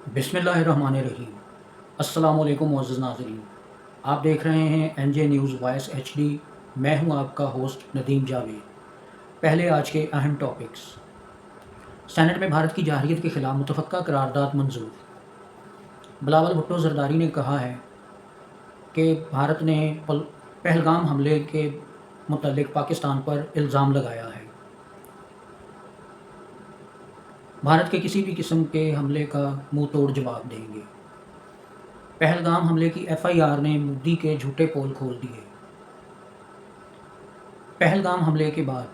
بسم اللہ الرحمن الرحیم۔ السلام علیکم معزز ناظرین، آپ دیکھ رہے ہیں این جے نیوز وائس ایچ ڈی۔ میں ہوں آپ کا ہوسٹ ندیم جاوید۔ پہلے آج کے اہم ٹاپکس۔ سینٹ میں بھارت کی جارحیت کے خلاف متفقہ قرارداد منظور۔ بلاول بھٹو زرداری نے کہا ہے کہ بھارت نے پہلگام حملے کے متعلق پاکستان پر الزام لگایا ہے۔ بھارت کے کسی بھی قسم کے حملے کا منہ توڑ جواب دیں گے۔ پہلگام حملے کی ایف آئی آر نے مودی کے جھوٹے پول کھول دیے۔ پہلگام حملے کے بعد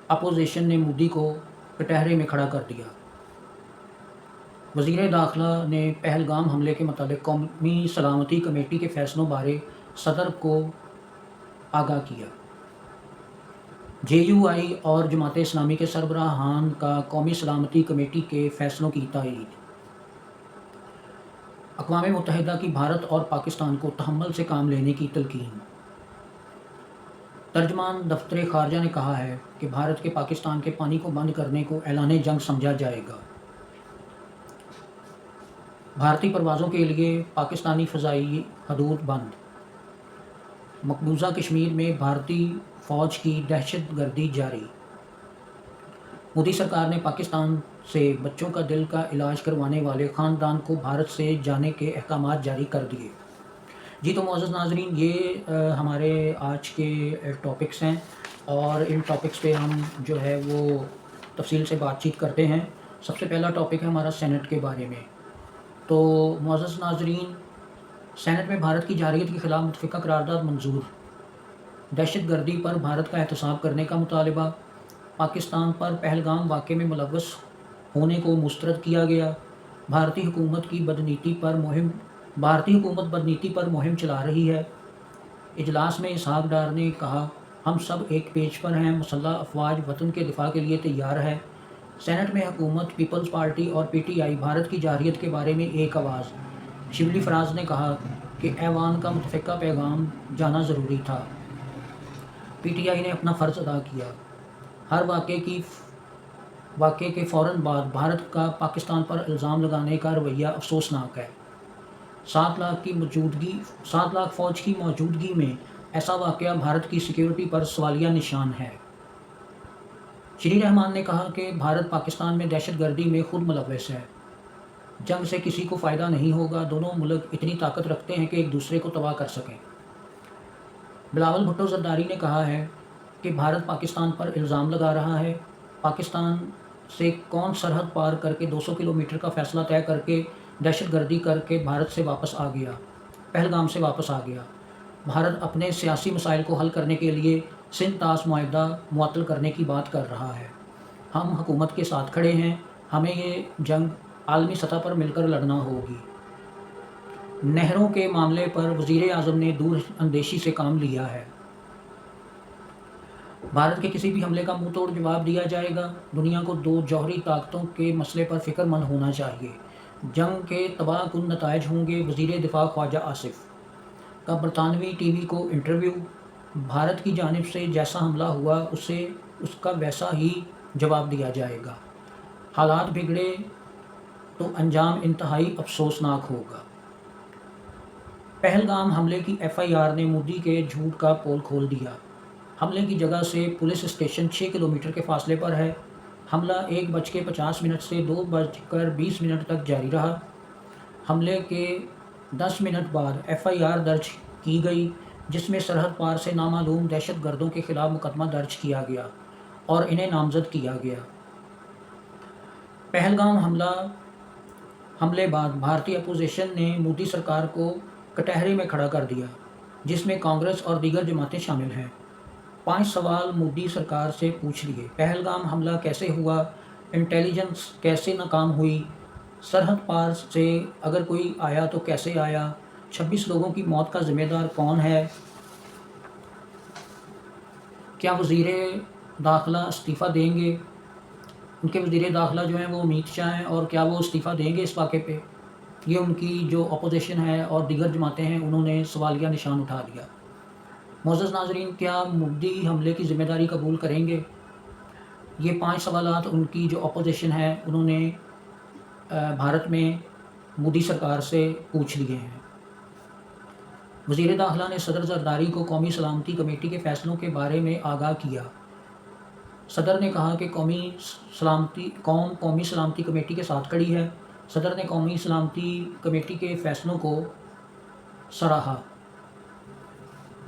اپوزیشن نے مودی کو کٹہرے میں کھڑا کر دیا۔ وزیر داخلہ نے پہلگام حملے کے متعلق قومی سلامتی کمیٹی کے فیصلوں بارے صدر کو آگاہ کیا۔ جے یو آئی اور جماعت اسلامی کے سربراہان کا قومی سلامتی کمیٹی کے فیصلوں کی تائید۔ اقوام متحدہ کی بھارت اور پاکستان کو تحمل سے کام لینے کی تلقین۔ ترجمان دفتر خارجہ نے کہا ہے کہ بھارت کے پاکستان کے پانی کو بند کرنے کو اعلان جنگ سمجھا جائے گا۔ بھارتی پروازوں کے لیے پاکستانی فضائی حدود بند۔ مقبوضہ کشمیر میں بھارتی فوج کی دہشت گردی جاری۔ مودی سرکار نے پاکستان سے بچوں کا دل کا علاج کروانے والے خاندان کو بھارت سے جانے کے احکامات جاری کر دیے۔ جی تو معزز ناظرین، یہ ہمارے آج کے ٹاپکس ہیں، اور ان ٹاپکس پہ ہم جو ہے وہ تفصیل سے بات چیت کرتے ہیں۔ سب سے پہلا ٹاپک ہے ہمارا سینٹ کے بارے میں۔ تو معزز ناظرین، سینٹ میں بھارت کی جارحیت کے خلاف متفقہ قرارداد منظور۔ دہشت گردی پر بھارت کا احتساب کرنے کا مطالبہ۔ پاکستان پر پہلگام واقعے میں ملوث ہونے کو مسترد کیا گیا۔ بھارتی حکومت بدنیتی پر مہم چلا رہی ہے۔ اجلاس میں اسحاق ڈار نے کہا، ہم سب ایک پیج پر ہیں، مسلح افواج وطن کے دفاع کے لیے تیار ہے۔ سینٹ میں حکومت، پیپلز پارٹی اور پی ٹی آئی بھارت کی جارحیت کے بارے میں ایک آواز۔ شبلی فراز نے کہا کہ ایوان کا متفقہ پیغام جانا ضروری تھا۔ پی ٹی آئی نے اپنا فرض ادا کیا۔ ہر واقعے کے فوراً بعد بھارت کا پاکستان پر الزام لگانے کا رویہ افسوسناک ہے۔ 7 لاکھ فوج کی موجودگی میں ایسا واقعہ بھارت کی سیکیورٹی پر سوالیہ نشان ہے۔ شری رحمان نے کہا کہ بھارت پاکستان میں دہشت گردی میں خود ملوث ہے۔ جنگ سے کسی کو فائدہ نہیں ہوگا، دونوں ملک اتنی طاقت رکھتے ہیں کہ ایک دوسرے کو تباہ کر سکیں۔ بلاول بھٹو زرداری نے کہا ہے کہ بھارت پاکستان پر الزام لگا رہا ہے۔ پاکستان سے کون سرحد پار کر کے 200 کلومیٹر کا فاصلہ طے کر کے دہشت گردی کر کے بھارت سے واپس آ گیا، پہلگام سے واپس آ گیا۔ بھارت اپنے سیاسی مسائل کو حل کرنے کے لیے سندھ طاس معاہدہ معطل کرنے کی بات کر رہا ہے۔ ہم حکومت کے ساتھ کھڑے ہیں، ہمیں یہ جنگ عالمی سطح پر مل کر لڑنا ہوگی۔ نہروں کے معاملے پر وزیر اعظم نے دور اندیشی سے کام لیا ہے۔ بھارت کے کسی بھی حملے کا منہ توڑ جواب دیا جائے گا۔ دنیا کو 2 جوہری طاقتوں کے مسئلے پر فکر مند ہونا چاہیے۔ جنگ کے تباہ کن نتائج ہوں گے۔ وزیر دفاع خواجہ آصف کا برطانوی ٹی وی کو انٹرویو۔ بھارت کی جانب سے جیسا حملہ ہوا اس کا ویسا ہی جواب دیا جائے گا۔ حالات بگڑے تو انجام انتہائی افسوسناک ہوگا۔ پہلگام حملے کی ایف آئی آر نے مودی کے جھوٹ کا پول کھول دیا۔ حملے کی جگہ سے پولیس اسٹیشن 6 کلومیٹر کے فاصلے پر ہے۔ حملہ 1:50 سے 2:20 تک جاری رہا۔ حملے کے 10 منٹ بعد ایف آئی آر درج کی گئی، جس میں سرحد پار سے نامعلوم دہشت گردوں کے خلاف مقدمہ درج کیا گیا اور انہیں نامزد کیا گیا۔ پہلگام حملے بعد بھارتی اپوزیشن نے مودی سرکار کو کٹہرے میں کھڑا کر دیا، جس میں کانگریس اور دیگر جماعتیں شامل ہیں۔ 5 سوال مودی سرکار سے پوچھ لیے۔ پہلگام حملہ کیسے ہوا؟ انٹیلیجنس کیسے ناکام ہوئی؟ سرحد پار سے اگر کوئی آیا تو کیسے آیا؟ 26 لوگوں کی موت کا ذمہ دار کون ہے؟ کیا وزیر داخلہ استعفیٰ دیں گے؟ ان کے وزیر داخلہ جو ہیں وہ امیت شاہ ہیں، اور کیا وہ استعفیٰ دیں گے اس واقعے پہ؟ یہ ان کی جو اپوزیشن ہے اور دیگر جماعتیں ہیں، انہوں نے سوالیہ نشان اٹھا دیا۔ معزز ناظرین، کیا مودی حملے کی ذمہ داری قبول کریں گے؟ یہ 5 سوالات ان کی جو اپوزیشن ہے انہوں نے بھارت میں مودی سرکار سے پوچھ لیے ہیں۔ وزیر داخلہ نے صدر زرداری کو قومی سلامتی کمیٹی کے فیصلوں کے بارے میں آگاہ کیا۔ صدر نے کہا کہ قومی سلامتی کمیٹی کے ساتھ کھڑی ہے۔ صدر نے قومی سلامتی کمیٹی کے فیصلوں کو سراہا۔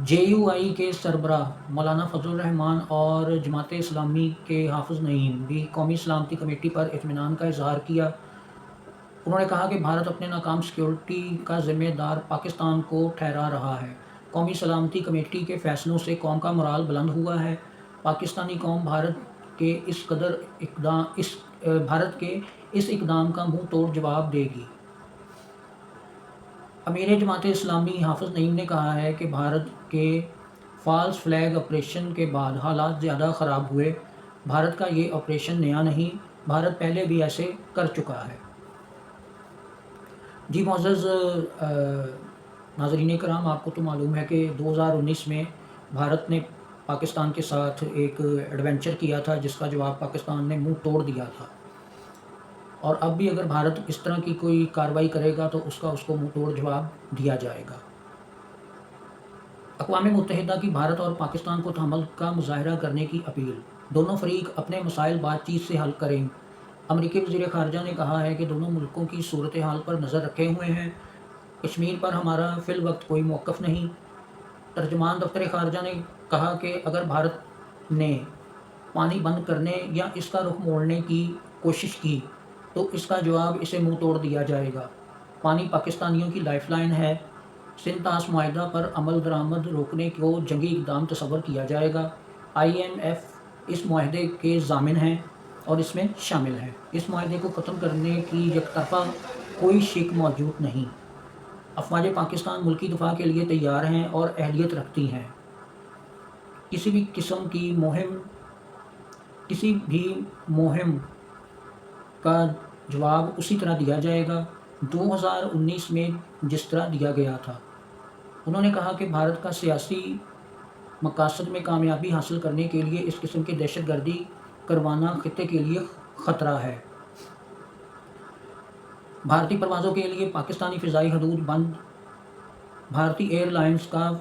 JUI کے سربراہ مولانا فضل الرحمان اور جماعت اسلامی کے حافظ نعیم بھی قومی سلامتی کمیٹی پر اطمینان کا اظہار کیا۔ انہوں نے کہا کہ بھارت اپنے ناکام سیکیورٹی کا ذمہ دار پاکستان کو ٹھہرا رہا ہے۔ قومی سلامتی کمیٹی کے فیصلوں سے قوم کا مورال بلند ہوا ہے۔ پاکستانی قوم بھارت کے اس اقدام کا منہ توڑ جواب دے گی۔ امیر جماعت اسلامی حافظ نعیم نے کہا ہے کہ بھارت کے فالس فلیگ آپریشن کے بعد حالات زیادہ خراب ہوئے۔ بھارت کا یہ آپریشن نیا نہیں، بھارت پہلے بھی ایسے کر چکا ہے۔ جی معزز ناظرین کرام، آپ کو تو معلوم ہے کہ 2019 میں بھارت نے پاکستان کے ساتھ ایک ایڈونچر کیا تھا جس کا جواب پاکستان نے منہ توڑ دیا تھا، اور اب بھی اگر بھارت اس طرح کی کوئی کارروائی کرے گا تو اس کو منہ توڑ جواب دیا جائے گا۔ اقوام متحدہ کی بھارت اور پاکستان کو تحمل کا مظاہرہ کرنے کی اپیل۔ دونوں فریق اپنے مسائل بات چیت سے حل کریں۔ امریکی وزیر خارجہ نے کہا ہے کہ دونوں ملکوں کی صورتحال پر نظر رکھے ہوئے ہیں۔ کشمیر پر ہمارا فی الوقت کوئی موقف نہیں۔ ترجمان دفتر خارجہ نے کہا کہ اگر بھارت نے پانی بند کرنے یا اس کا رخ موڑنے کی کوشش کی تو اس کا جواب اسے منہ توڑ دیا جائے گا۔ پانی پاکستانیوں کی لائف لائن ہے۔ سندھ طاس معاہدہ پر عمل درآمد روکنے کو جنگی اقدام تصور کیا جائے گا۔ IMF اس معاہدے کے ضامن ہیں اور اس میں شامل ہے۔ اس معاہدے کو ختم کرنے کی یک طرفہ کوئی شک موجود نہیں۔ افواج پاکستان ملکی دفاع کے لیے تیار ہیں اور اہلیت رکھتی ہیں۔ کسی بھی مہم کا جواب اسی طرح دیا جائے گا 2019 میں جس طرح دیا گیا تھا۔ انہوں نے کہا کہ بھارت کا سیاسی مقاصد میں کامیابی حاصل کرنے کے لیے اس قسم کی دہشت گردی کروانا خطے کے لیے خطرہ ہے۔ بھارتی پروازوں کے لیے پاکستانی فضائی حدود بند۔ بھارتی ایئر لائنز کا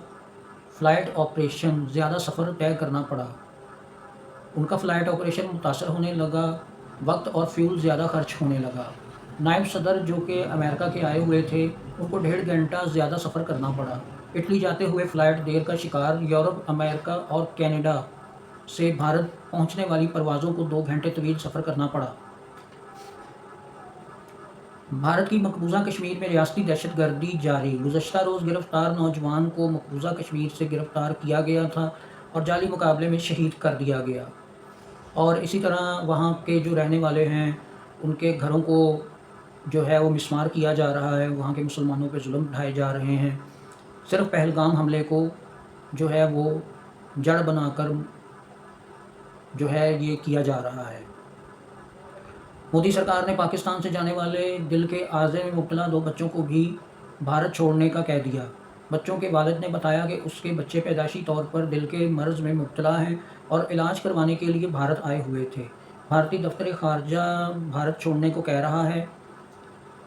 فلائٹ آپریشن زیادہ سفر طے کرنا پڑا۔ ان کا فلائٹ آپریشن متاثر ہونے لگا، وقت اور فیول زیادہ خرچ ہونے لگا۔ نائب صدر جو کہ امریکہ کے آئے ہوئے تھے ان کو 1.5 گھنٹہ زیادہ سفر کرنا پڑا۔ اٹلی جاتے ہوئے فلائٹ دیر کا شکار۔ یورپ، امریکہ اور کینیڈا سے بھارت پہنچنے والی پروازوں کو 2 گھنٹے طویل سفر کرنا پڑا۔ بھارت کی مقبوضہ کشمیر میں ریاستی دہشت گردی جاری۔ گزشتہ روز گرفتار نوجوان کو مقبوضہ کشمیر سے گرفتار کیا گیا تھا اور جعلی مقابلے میں شہید کر دیا گیا، اور اسی طرح وہاں کے جو رہنے والے ہیں ان کے گھروں کو جو ہے وہ مسمار کیا جا رہا ہے، وہاں کے مسلمانوں پہ ظلم ڈھائے جا رہے ہیں۔ صرف پہلگام حملے کو جو ہے وہ جڑ بنا کر جو ہے یہ کیا جا رہا ہے۔ مودی سرکار نے پاکستان سے جانے والے دل کے عارضے میں مبتلا 2 بچوں کو بھی بھارت چھوڑنے کا کہہ دیا۔ بچوں کے والد نے بتایا کہ اس کے بچے پیدائشی طور پر دل کے مرض میں مبتلا ہیں اور علاج کروانے کے لیے بھارت آئے ہوئے تھے۔ بھارتی دفتر خارجہ بھارت چھوڑنے کو کہہ رہا ہے۔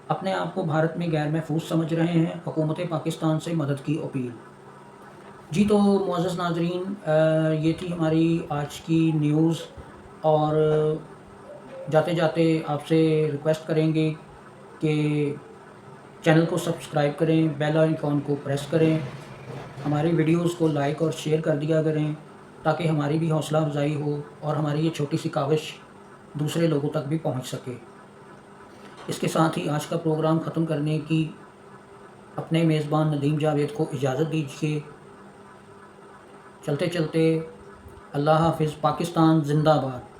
اپنے آپ کو بھارت میں غیر محفوظ سمجھ رہے ہیں۔ حکومت پاکستان سے مدد کی اپیل۔ جی تو معزز ناظرین، یہ تھی ہماری آج کی نیوز، اور جاتے جاتے آپ سے ریکویسٹ کریں گے کہ چینل کو سبسکرائب کریں، بیل آئیکن کو پریس کریں، ہماری ویڈیوز کو لائک اور شیئر کر دیا کریں تاکہ ہماری بھی حوصلہ افزائی ہو اور ہماری یہ چھوٹی سی کاوش دوسرے لوگوں تک بھی پہنچ سکے۔ اس کے ساتھ ہی آج کا پروگرام ختم کرنے کی اپنے میزبان ندیم جاوید کو اجازت دیجیے۔ چلتے چلتے اللہ حافظ۔ پاکستان زندہ باد۔